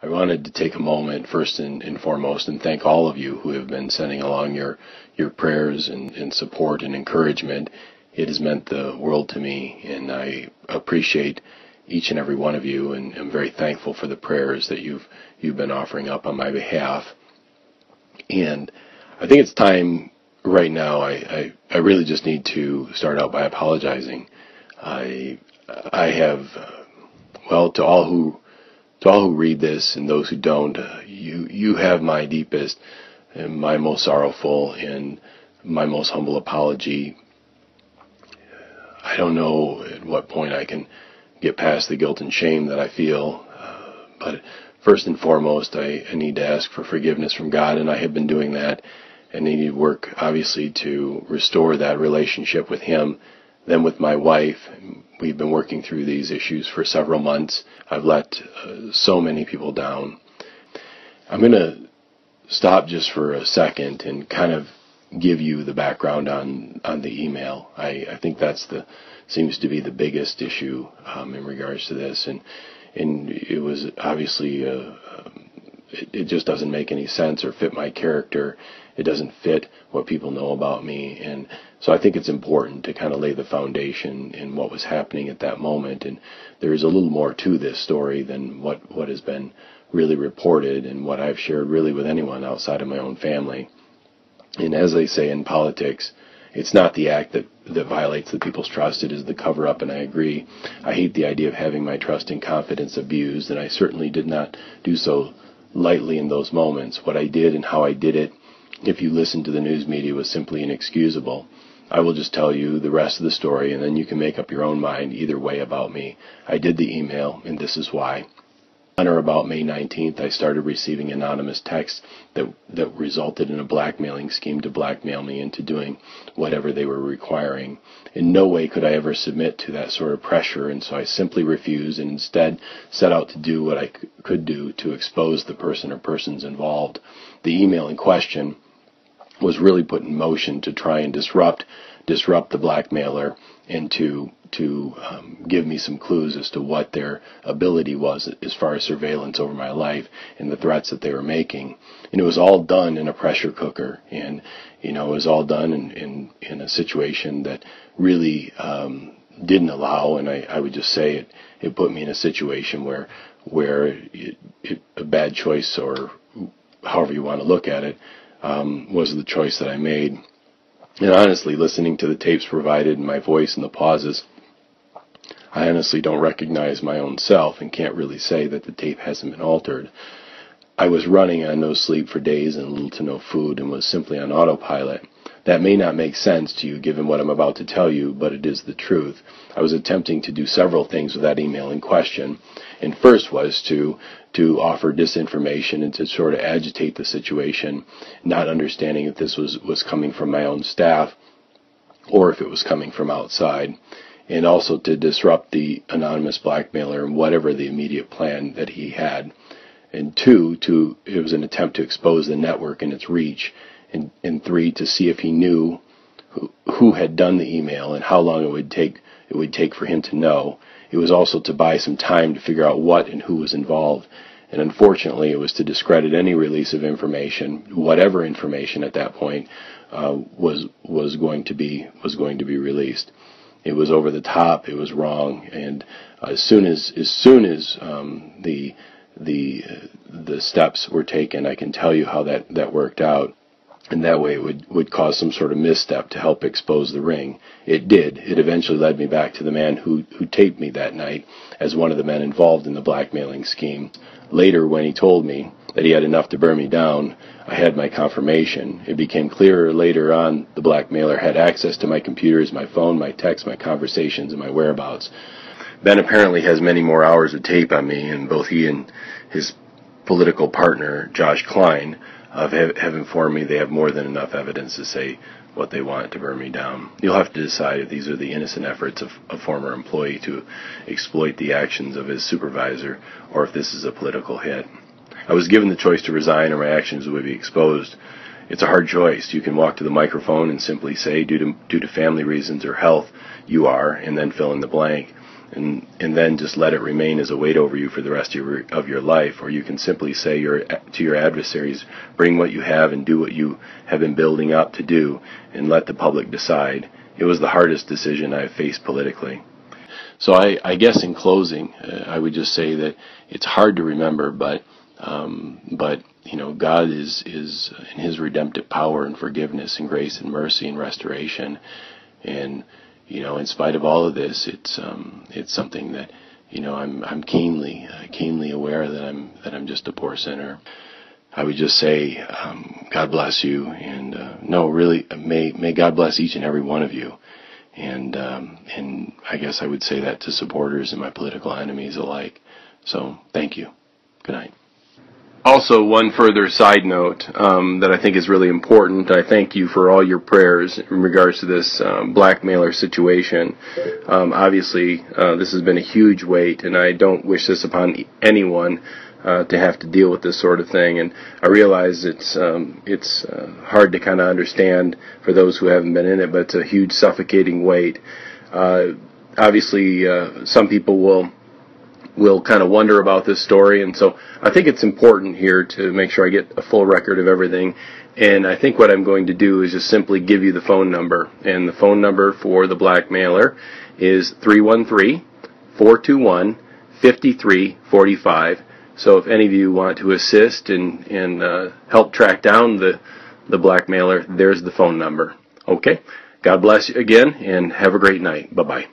I wanted to take a moment first and foremost and thank all of you who have been sending along your prayers and support and encouragement. It has meant the world to me, and I appreciate each and every one of you, and I'm very thankful for the prayers that you've been offering up on my behalf. And I think it's time right now. I really just need to start out by apologizing. I have, well, to all who read this and those who don't, you have my deepest and my most sorrowful and my most humble apology. I don't know at what point I can get past the guilt and shame that I feel, but first and foremost, I need to ask for forgiveness from God, and I have been doing that, and I need to work, obviously, to restore that relationship with Him, then with my wife. We've been working through these issues for several months. I've let so many people down. I'm going to stop just for a second and kind of give you the background on the email. I think that's seems to be the biggest issue in regards to this, and it was obviously it just doesn't make any sense or fit my character. It doesn't fit what people know about me, and so I think it's important to kind of lay the foundation in what was happening at that moment. And there's a little more to this story than what has been really reported and what I've shared really with anyone outside of my own family. And as they say in politics, it's not the act that violates the people's trust, it is the cover-up, and I agree. I hate the idea of having my trust and confidence abused, and I certainly did not do so lightly in those moments. What I did and how I did it, if you listen to the news media, was simply inexcusable. I will just tell you the rest of the story, and then you can make up your own mind either way about me. I did the email, and this is why. On or about May 19th, I started receiving anonymous texts that resulted in a blackmailing scheme to blackmail me into doing whatever they were requiring. In no way could I ever submit to that sort of pressure, and so I simply refused and instead set out to do what I could do to expose the person or persons involved. The email in question was really put in motion to try and disrupt the blackmailer and to give me some clues as to what their ability was as far as surveillance over my life and the threats that they were making. And it was all done in a pressure cooker, and it was all done in a situation that really didn't allow, and I would just say it put me in a situation where a bad choice, or however you want to look at it, was the choice that I made. And honestly, listening to the tapes provided and my voice and the pauses, I honestly don't recognize my own self and can't really say that the tape hasn't been altered. I was running on no sleep for days and little to no food and was simply on autopilot. That may not make sense to you given what I'm about to tell you, but it is the truth. I was attempting to do several things with that email in question, and first was to offer disinformation and to sort of agitate the situation, not understanding if this was coming from my own staff or if it was coming from outside, and also to disrupt the anonymous blackmailer and whatever the immediate plan that he had. And two, it was an attempt to expose the network and its reach, and three, to see if he knew who had done the email and how long it would take for him to know. It was also to buy some time to figure out what and who was involved. And unfortunately, it was to discredit any release of information, whatever information at that point was going to be released. It was over the top. It was wrong. And as soon as the steps were taken, I can tell you how that worked out. And that way it would cause some sort of misstep to help expose the ring. It did. It eventually led me back to the man who taped me that night as one of the men involved in the blackmailing scheme. Later, when he told me that he had enough to burn me down, I had my confirmation. It became clearer later on the blackmailer had access to my computers, my phone, my texts, my conversations, and my whereabouts. Ben apparently has many more hours of tape on me, and both he and his political partner, Josh Klein, have informed me they have more than enough evidence to say what they want to burn me down. You'll have to decide if these are the innocent efforts of a former employee to exploit the actions of his supervisor, or if this is a political hit. I was given the choice to resign or my actions would be exposed. It's a hard choice. You can walk to the microphone and simply say, due to family reasons or health, you are, and then fill in the blank. and then just let it remain as a weight over you for the rest of your life. Or you can simply say to your adversaries, bring what you have and do what you have been building up to do, and let the public decide. It was the hardest decision I've faced politically. So I guess in closing, I would just say that it's hard to remember, but God is in His redemptive power and forgiveness and grace and mercy and restoration, and in spite of all of this, it's something that I'm keenly aware that I'm just a poor sinner. I would just say, God bless you, and really, may God bless each and every one of you, and I guess I would say that to supporters and my political enemies alike. So thank you. Good night. Also, one further side note that I think is really important. I thank you for all your prayers in regards to this blackmailer situation. Obviously, this has been a huge weight, and I don't wish this upon anyone to have to deal with this sort of thing. And I realize it's hard to kind of understand for those who haven't been in it, but it's a huge suffocating weight. Obviously, some people will kind of wonder about this story, and so I think it's important here to make sure I get a full record of everything. And I think what I'm going to do is just simply give you the phone number, and the phone number for the blackmailer is 313-421-5345. So if any of you want to assist and help track down the blackmailer, there's the phone number. Okay? God bless you again, and have a great night. Bye-bye.